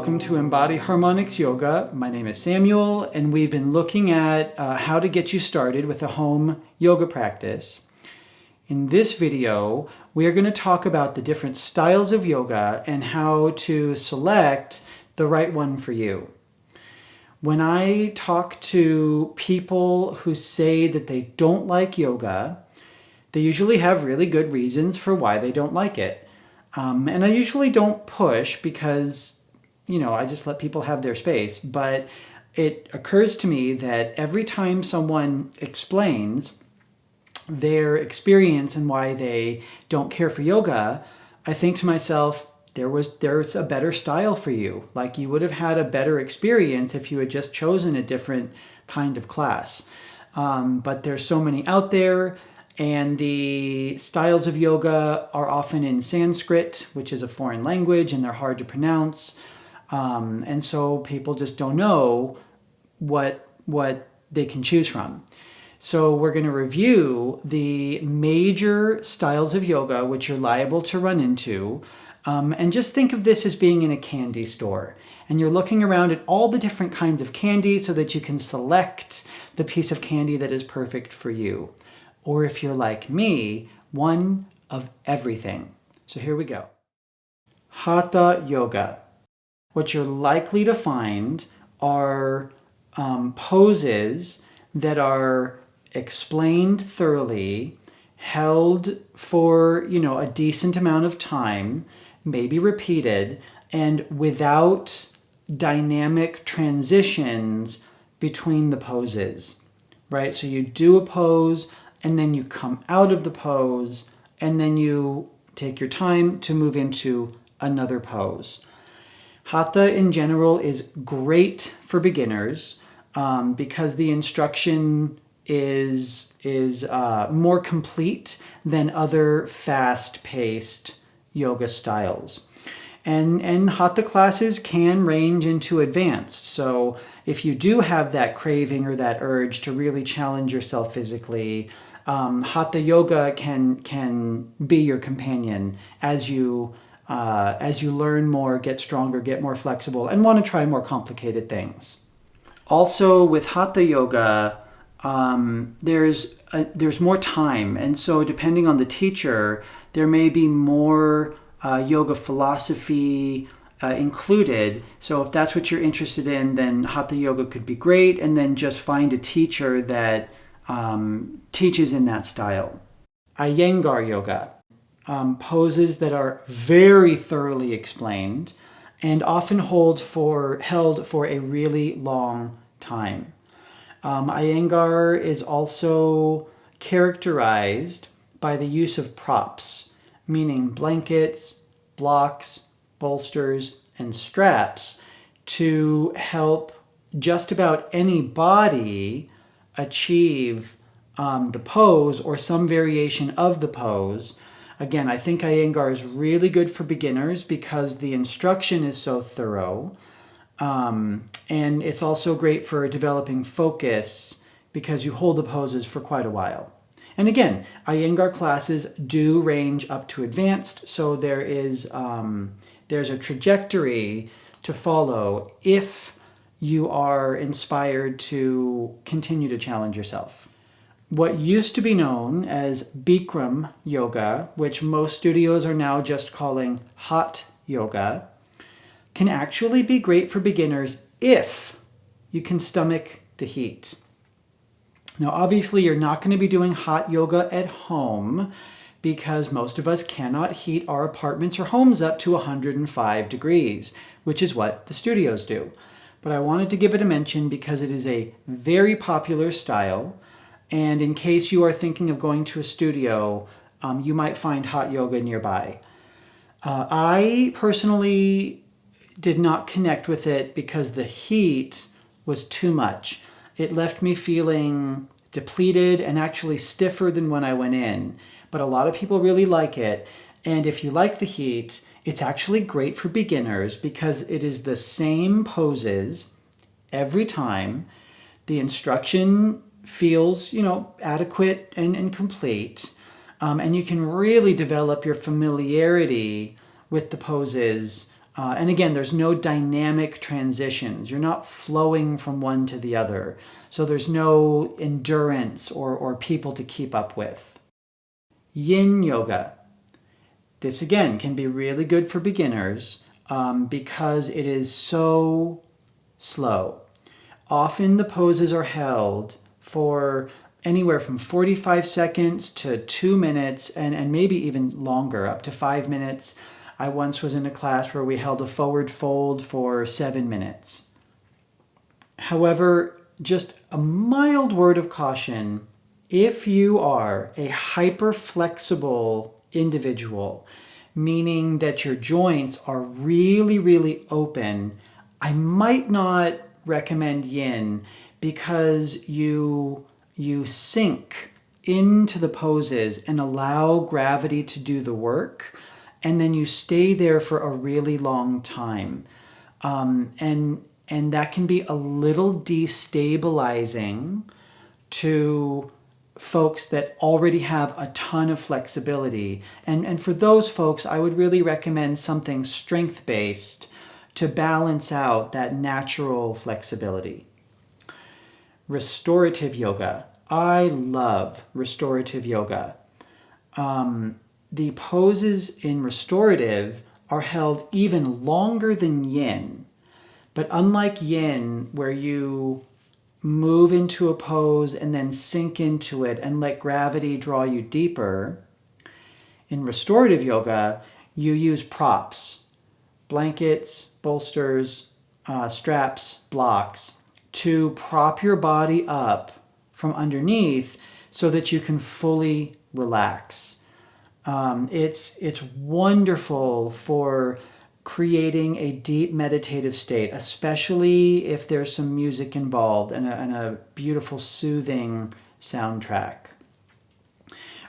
welcome to Embody Harmonics Yoga. My name is Samuel, and we've been looking at how to get you started with a home yoga practice. In this video, we are going to talk about the different styles of yoga and how to select the right one for you. When I talk to people who say that they don't like yoga, they usually have really good reasons for why they don't like it. And I usually don't push because, I just let people have their space. But it occurs to me that every time someone explains their experience and why they don't care for yoga, I think to myself, there's a better style for you. Like you would have had a better experience if you had just chosen a different kind of class. But there's so many out there. And the styles of yoga are often in Sanskrit, which is a foreign language, and they're hard to pronounce. And so people just don't know what they can choose from. So we're going to review the major styles of yoga which you're liable to run into. And just think of this as being in a candy store. And you're looking around at all the different kinds of candy so that you can select the piece of candy that is perfect for you. Or if you're like me, one of everything. So here we go. Hatha yoga. What you're likely to find are poses that are explained thoroughly, held for, a decent amount of time, maybe repeated, and without dynamic transitions between the poses, right? So you do a pose, and then you come out of the pose, and then you take your time to move into another pose. Hatha in general is great for beginners because the instruction is more complete than other fast-paced yoga styles. And Hatha classes can range into advanced. So if you do have that craving or that urge to really challenge yourself physically, Hatha yoga can be your companion as you learn more, get stronger, get more flexible, and want to try more complicated things. Also, with Hatha yoga, there's more time, and so depending on the teacher, there may be more yoga philosophy included. So if that's what you're interested in, then Hatha yoga could be great, and then just find a teacher that teaches in that style. Iyengar yoga, poses that are very thoroughly explained and often held for a really long time. Iyengar is also characterized by the use of props, meaning blankets, blocks, bolsters, and straps to help just about any body achieve the pose or some variation of the pose. Again, I think Iyengar is really good for beginners because the instruction is so thorough. And it's also great for developing focus because you hold the poses for quite a while. And again, Iyengar classes do range up to advanced, so there's a trajectory to follow if you are inspired to continue to challenge yourself. What used to be known as Bikram yoga, which most studios are now just calling hot yoga, can actually be great for beginners if you can stomach the heat. Now, obviously, you're not going to be doing hot yoga at home because most of us cannot heat our apartments or homes up to 105 degrees, which is what the studios do. But I wanted to give it a mention because it is a very popular style. And in case you are thinking of going to a studio, you might find hot yoga nearby. I personally did not connect with it because the heat was too much. It left me feeling depleted and actually stiffer than when I went in. But a lot of people really like it. And if you like the heat, it's actually great for beginners because it is the same poses every time. The instruction feels, adequate and complete. And you can really develop your familiarity with the poses And again, there's no dynamic transitions. You're not flowing from one to the other. So there's no endurance or people to keep up with. Yin yoga. This again can be really good for beginners because it is so slow. Often the poses are held for anywhere from 45 seconds to 2 minutes and maybe even longer, up to 5 minutes. I once was in a class where we held a forward fold for 7 minutes. However, just a mild word of caution, if you are a hyper-flexible individual, meaning that your joints are really, really open, I might not recommend yin because you sink into the poses and allow gravity to do the work, and then you stay there for a really long time. And that can be a little destabilizing to folks that already have a ton of flexibility. And for those folks, I would really recommend something strength-based to balance out that natural flexibility. Restorative yoga. I love restorative yoga. The poses in restorative are held even longer than yin. But unlike yin, where you move into a pose and then sink into it and let gravity draw you deeper, in restorative yoga, you use props, blankets, bolsters, straps, blocks, to prop your body up from underneath so that you can fully relax. It's wonderful for creating a deep meditative state, especially if there's some music involved and a beautiful soothing soundtrack.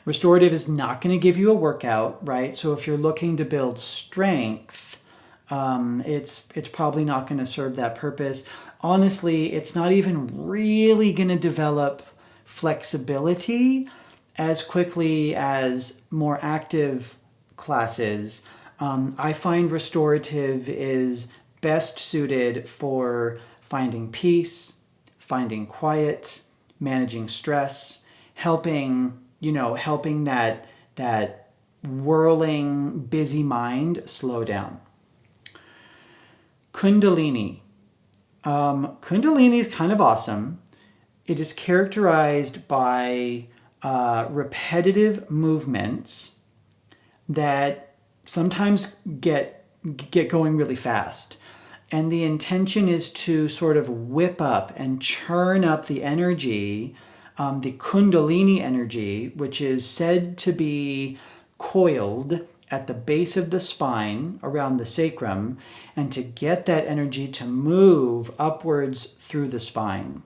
Restorative is not going to give you a workout, right? So if you're looking to build strength, it's probably not going to serve that purpose. Honestly, it's not even really going to develop flexibility as quickly as more active classes. I find restorative is best suited for finding peace, finding quiet, managing stress, helping that whirling, busy mind slow down. Kundalini. Kundalini is kind of awesome. It is characterized by repetitive movements that sometimes get going really fast. And the intention is to sort of whip up and churn up the energy, the Kundalini energy, which is said to be coiled at the base of the spine around the sacrum, and to get that energy to move upwards through the spine.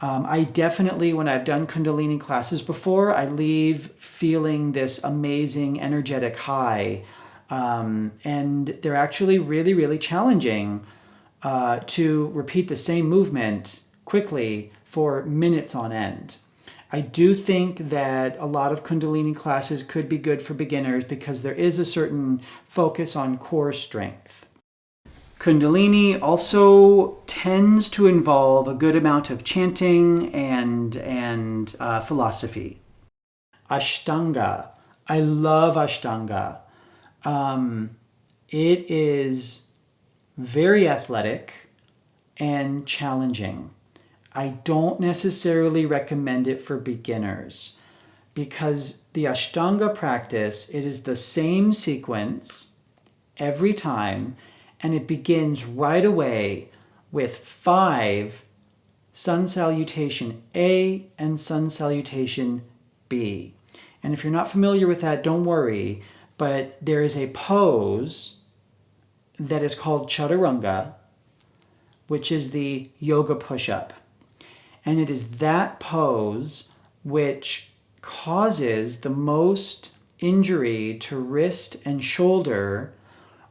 I definitely, when I've done Kundalini classes before, I leave feeling this amazing energetic high. And they're actually really, really challenging to repeat the same movement quickly for minutes on end. I do think that a lot of Kundalini classes could be good for beginners because there is a certain focus on core strength. Kundalini also tends to involve a good amount of chanting and philosophy. Ashtanga. I love Ashtanga. It is very athletic and challenging. I don't necessarily recommend it for beginners because the Ashtanga practice, it is the same sequence every time, and it begins right away with 5 sun salutation A and sun salutation B. And if you're not familiar with that, don't worry, but there is a pose that is called Chaturanga, which is the yoga push-up. And it is that pose which causes the most injury to wrist and shoulder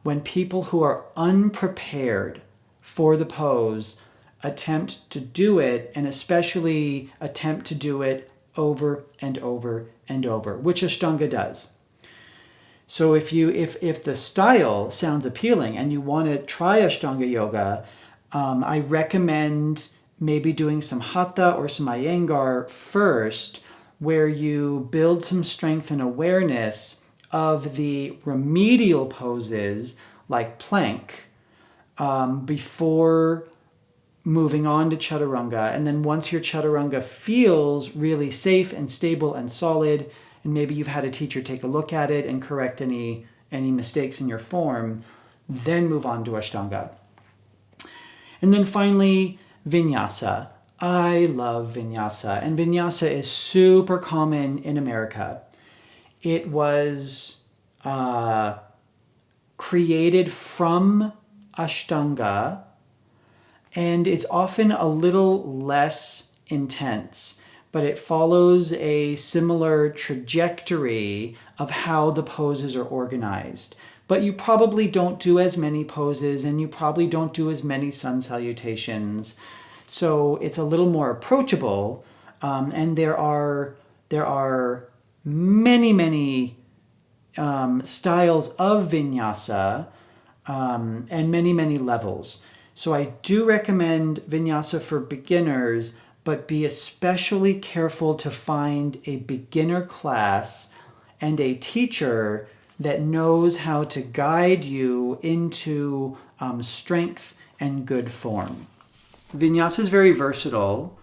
when people who are unprepared for the pose attempt to do it, and especially attempt to do it over and over and over, which Ashtanga does. So if the style sounds appealing and you want to try Ashtanga yoga, I recommend maybe doing some hatha or some iyengar first, where you build some strength and awareness of the remedial poses like plank before moving on to chaturanga. And then once your chaturanga feels really safe and stable and solid, and maybe you've had a teacher take a look at it and correct any mistakes in your form, then move on to ashtanga. And then finally, vinyasa. I love vinyasa, and vinyasa is super common in America. It was created from ashtanga, and it's often a little less intense, but it follows a similar trajectory of how the poses are organized. But you probably don't do as many poses, and you probably don't do as many sun salutations. So it's a little more approachable, and there are many styles of vinyasa, and many levels. So I do recommend vinyasa for beginners, but be especially careful to find a beginner class and a teacher that knows how to guide you into strength and good form. Vinyasa is very versatile.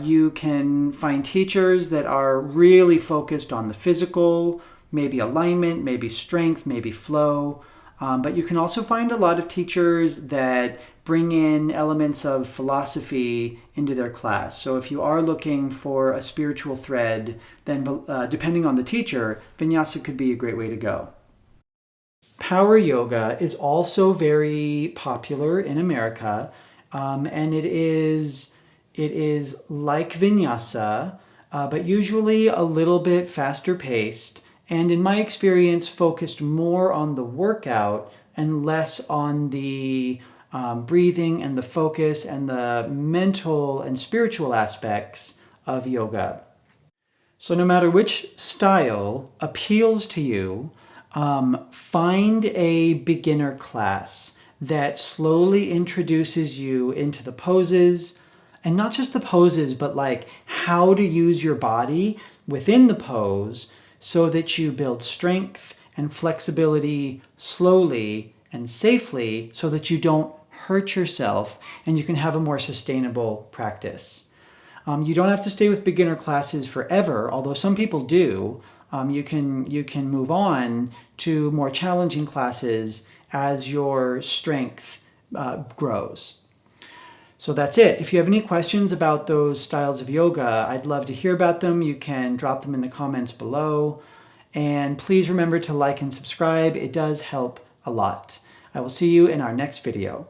You can find teachers that are really focused on the physical, maybe alignment, maybe strength, maybe flow. But you can also find a lot of teachers that bring in elements of philosophy into their class. So if you are looking for a spiritual thread, then depending on the teacher, vinyasa could be a great way to go. Power yoga is also very popular in America, and it is like vinyasa, but usually a little bit faster paced, and in my experience focused more on the workout and less on the breathing and the focus and the mental and spiritual aspects of yoga. So no matter which style appeals to you, find a beginner class that slowly introduces you into the poses, and not just the poses, but like how to use your body within the pose so that you build strength and flexibility slowly and safely so that you don't hurt yourself and you can have a more sustainable practice. You don't have to stay with beginner classes forever, although some people do. You can move on to more challenging classes as your strength grows. So that's it. If you have any questions about those styles of yoga, I'd love to hear about them. You can drop them in the comments below. And please remember to like and subscribe. It does help a lot. I will see you in our next video.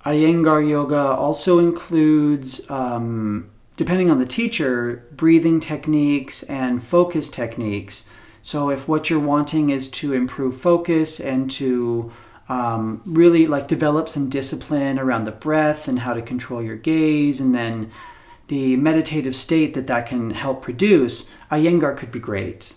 Iyengar yoga also includes, depending on the teacher, breathing techniques and focus techniques. So if what you're wanting is to improve focus and to really like develop some discipline around the breath and how to control your gaze, and then the meditative state that can help produce, Iyengar could be great.